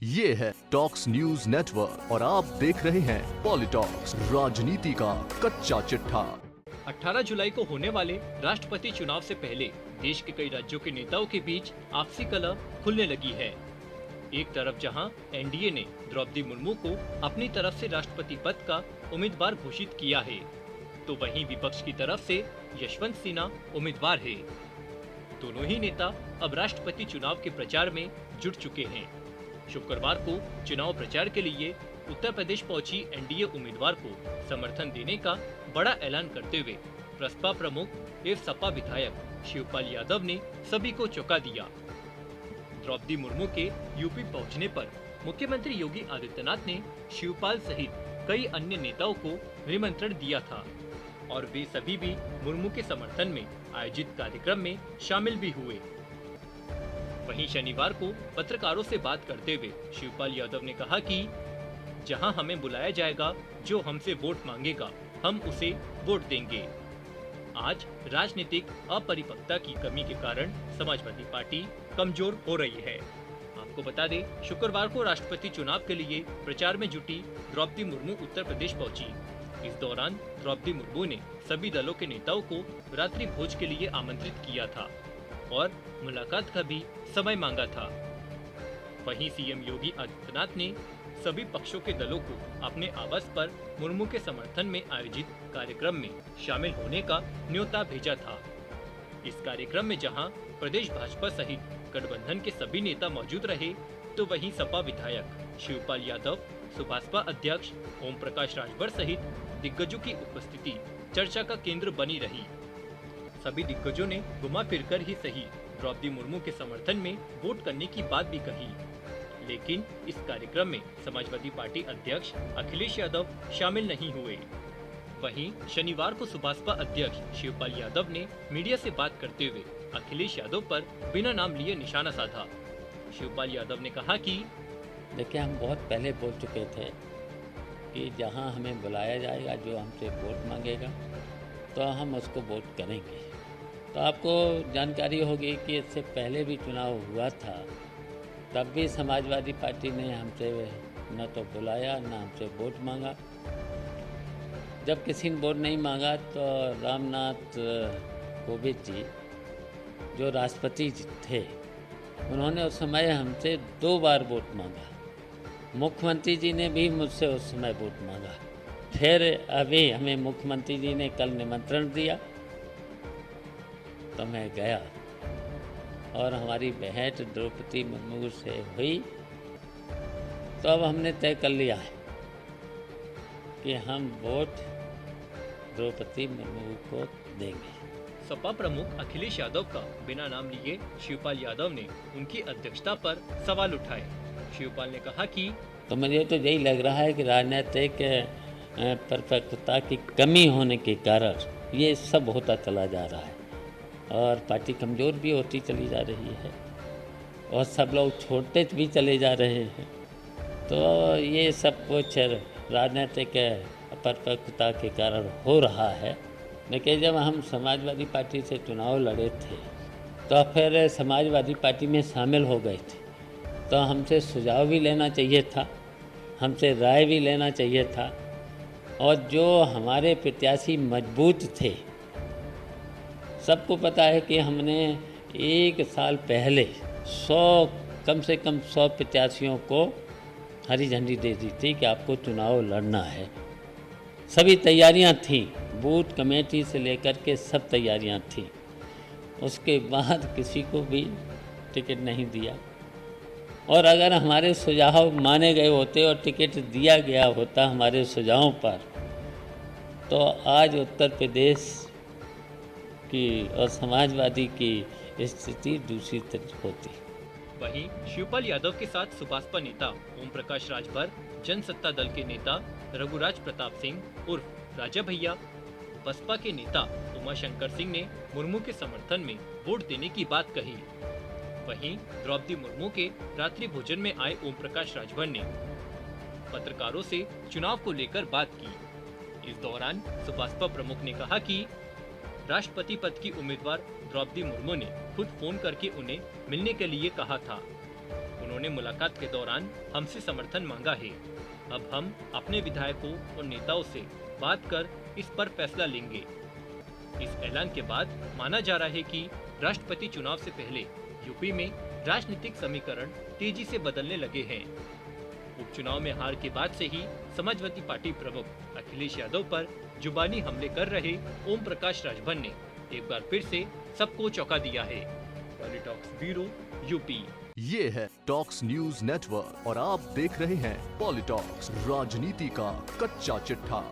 ये है talks news network और आप देख रहे हैं पॉलिटॉक्स, राजनीति का कच्चा चिट्ठा। 18 जुलाई को होने वाले राष्ट्रपति चुनाव से पहले देश के कई राज्यों के नेताओं के बीच आपसी कलह खुलने लगी है। एक तरफ जहां एनडीए ने द्रौपदी मुर्मू को अपनी तरफ से राष्ट्रपति पद का उम्मीदवार घोषित किया है, तो वहीं विपक्ष की तरफ से यशवंत सिन्हा उम्मीदवार है। दोनों ही नेता अब राष्ट्रपति चुनाव के प्रचार में जुट चुके हैं। शुक्रवार को चुनाव प्रचार के लिए उत्तर प्रदेश पहुंची एनडीए उम्मीदवार को समर्थन देने का बड़ा ऐलान करते हुए प्रसपा प्रमुख एवं सपा विधायक शिवपाल यादव ने सभी को चौंका दिया। द्रौपदी मुर्मू के यूपी पहुंचने पर मुख्यमंत्री योगी आदित्यनाथ ने शिवपाल सहित कई अन्य नेताओं को निमंत्रण दिया था और वे सभी भी मुर्मू के समर्थन में आयोजित कार्यक्रम में शामिल भी हुए। वहीं शनिवार को पत्रकारों से बात करते हुए शिवपाल यादव ने कहा कि जहां हमें बुलाया जाएगा, जो हमसे वोट मांगेगा, हम उसे वोट देंगे। आज राजनीतिक अपरिपक्वता की कमी के कारण समाजवादी पार्टी कमजोर हो रही है। आपको बता दें, शुक्रवार को राष्ट्रपति चुनाव के लिए प्रचार में जुटी द्रौपदी मुर्मू उत्तर प्रदेश पहुंची। इस दौरान द्रौपदी मुर्मू ने सभी दलों के नेताओं को रात्रि भोज के लिए आमंत्रित किया था और मुलाकात का भी समय मांगा था। वहीं सीएम योगी आदित्यनाथ ने सभी पक्षों के दलों को अपने आवास पर मुर्मू के समर्थन में आयोजित कार्यक्रम में शामिल होने का न्योता भेजा था। इस कार्यक्रम में जहां प्रदेश भाजपा सहित गठबंधन के सभी नेता मौजूद रहे, तो वहीं सपा विधायक शिवपाल यादव, सुभाषपा अध्यक्ष ओम प्रकाश राजभर सहित दिग्गजों की उपस्थिति चर्चा का केंद्र बनी रही। सभी दिग्गजों ने घुमा फिरकर ही सही द्रौपदी मुर्मू के समर्थन में वोट करने की बात भी कही, लेकिन इस कार्यक्रम में समाजवादी पार्टी अध्यक्ष अखिलेश यादव शामिल नहीं हुए। वहीं शनिवार को सुभाषपा अध्यक्ष शिवपाल यादव ने मीडिया से बात करते हुए अखिलेश यादव पर बिना नाम लिए निशाना साधा। शिवपाल यादव ने कहा कि देखिए, हम बहुत पहले बोल चुके थे कि जहां हमें बुलाया जाएगा, जो हमसे वोट मांगेगा, तो हम उसको वोट करेंगे। तो आपको जानकारी होगी कि इससे पहले भी चुनाव हुआ था, तब भी समाजवादी पार्टी ने हमसे न तो बुलाया न हमसे वोट मांगा। जब किसी ने वोट नहीं मांगा तो रामनाथ कोविंद जी, जो राष्ट्रपति थे, उन्होंने उस समय हमसे 2 बार वोट मांगा। मुख्यमंत्री जी ने भी मुझसे उस समय वोट मांगा। फिर अभी हमें मुख्यमंत्री जी ने कल निमंत्रण दिया, तो मैं गया और हमारी भेंट द्रौपदी मुर्मू से हुई। तो अब हमने तय कर लिया है कि हम वोट द्रौपदी मुर्मू को देंगे। सपा प्रमुख अखिलेश यादव का बिना नाम लिए शिवपाल यादव ने उनकी अध्यक्षता पर सवाल उठाए। शिवपाल ने कहा कि तो मुझे तो यही लग रहा है कि राजनीतिक परिपक्वता की कमी होने के कारण ये सब होता चला जा रहा है और पार्टी कमज़ोर भी होती चली जा रही है और सब लोग छोड़ते भी चले जा रहे हैं। तो ये सब कुछ राजनीतिक परिपक्वता के कारण हो रहा है। लेकिन जब हम समाजवादी पार्टी से चुनाव लड़े थे, तो फिर समाजवादी पार्टी में शामिल हो गए थे, तो हमसे सुझाव भी लेना चाहिए था, हमसे राय भी लेना चाहिए था। और जो हमारे प्रत्याशी मजबूत थे, सबको पता है कि हमने 1 साल पहले कम से कम 100 प्रत्याशियों को हरी झंडी दे दी थी कि आपको चुनाव लड़ना है। सभी तैयारियां थी, बूथ कमेटी से लेकर के सब तैयारियां थी। उसके बाद किसी को भी टिकट नहीं दिया। और अगर हमारे सुझाव माने गए होते और टिकट दिया गया होता हमारे सुझावों पर, तो आज उत्तर प्रदेश की और समाजवादी की स्थिति दूसरी तरह होती। वहीं शिवपाल यादव के साथ सुभाषपा नेता ओम प्रकाश राजभर, जनसत्ता दल के नेता रघुराज प्रताप सिंह उर्फ राजा भैया, बसपा के नेता उमाशंकर सिंह ने मुर्मू के समर्थन में वोट देने की बात कही। वहीं द्रौपदी मुर्मू के रात्रि भोजन में आए ओम प्रकाश राजभर ने पत्रकारों से चुनाव को लेकर बात की। इस दौरान सुभाषपा प्रमुख ने कहा कि राष्ट्रपति पद की उम्मीदवार द्रौपदी मुर्मू ने खुद फोन करके उन्हें मिलने के लिए कहा था। उन्होंने मुलाकात के दौरान हमसे समर्थन मांगा है। अब हम अपने विधायकों और नेताओं से बात कर इस पर फैसला लेंगे। इस ऐलान के बाद माना जा रहा है कि राष्ट्रपति चुनाव से पहले यूपी में राजनीतिक समीकरण तेजी से बदलने लगे हैं। उपचुनाव में हार के बाद से ही समाजवादी पार्टी प्रमुख अखिलेश यादव पर जुबानी हमले कर रहे ओम प्रकाश राजभर ने एक बार फिर से सबको चौंका दिया है। PoliTalks bureau UP. ये है टॉक्स न्यूज नेटवर्क और आप देख रहे हैं पॉलिटॉक्स, राजनीति का कच्चा चिट्ठा।